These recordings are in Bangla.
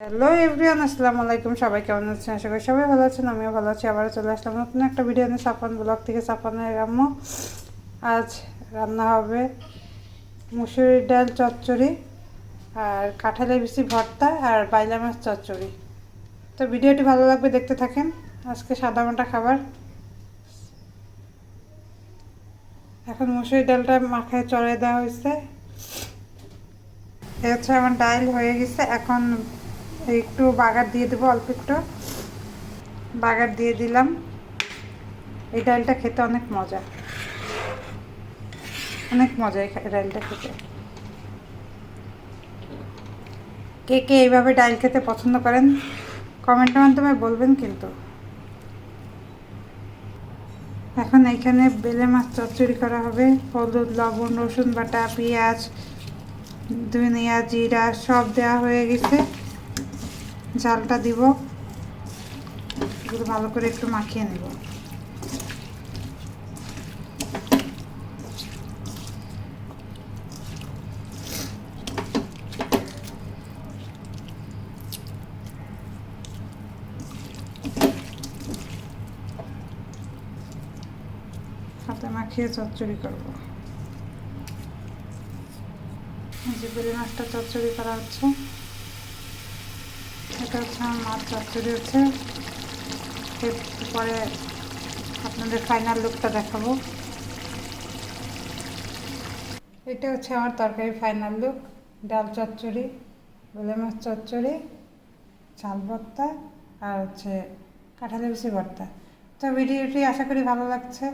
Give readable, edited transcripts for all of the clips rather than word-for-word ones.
হ্যালো এভরিওয়ান, আসসালামু আলাইকুম। সবাই কেমন আছেন? আশা করি সবাই ভালো আছেন। আমিও ভালো আছি। আবারও চলে আসলাম নতুন একটা ভিডিও নিয়ে সাফান ব্লগ থেকে। সাফানের আম্মু আজ রান্না হবে মুসুরির ডাল চচ্চড়ি আর কাঁঠালের বিচি ভর্তা আর বাইলা মাছ চচ্চড়ি। তো ভিডিওটি ভালো লাগবে, দেখতে থাকেন। আজকে সাদামাটা খাবার। এখন মুসুরির ডালটা মাখায় চড়ে দেওয়া হয়েছে। এ হচ্ছে আমার ডাল হয়ে গেছে। এখন একটু বাগার দিয়ে দেবো, অল্প একটু বাগার দিয়ে দিলাম। এই ডালটা খেতে অনেক মজা, অনেক মজা এই ডালটা খেতে। কে কে এইভাবে ডাল খেতে পছন্দ করেন কমেন্টের মাধ্যমে বলবেন কিন্তু। এখন এইখানে বেলে মাছ চচ্চড়ি করা হবে। হলুদ, লবণ, রসুন বাটা, পেঁয়াজ, ধনিয়া, জিরা সব দেওয়া হয়ে গেছে। ঝালটা দিব, এগুলো ভালো করে একটু মাখিয়ে নেব। হাতে মাখিয়ে চচ্চড়ি করবো। যে বেলে মাছটা চচ্চড়ি করা হচ্ছে, এটা হচ্ছে আমার মাছ চচ্চড়ি হচ্ছে। এরপরে আপনাদের ফাইনাল লুকটা দেখাবো। এটা হচ্ছে আমার তরকারি ফাইনাল লুক। ডাল চচ্চড়ি, বেলে মাছ চচ্চড়ি, চাল ভর্তা আর হচ্ছে কাঁঠালের বিচি ভর্তা। তো ভিডিওটি আশা করি ভালো লাগছে।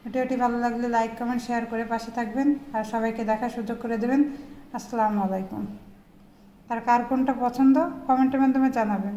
ভিডিওটি ভালো লাগলে লাইক, কমেন্ট, শেয়ার করে পাশে থাকবেন আর সবাইকে দেখার সুযোগ করে দেবেন। আসসালামু আলাইকুম। আর কার কোনটা পছন্দ কমেন্টের মাধ্যমে জানাবেন।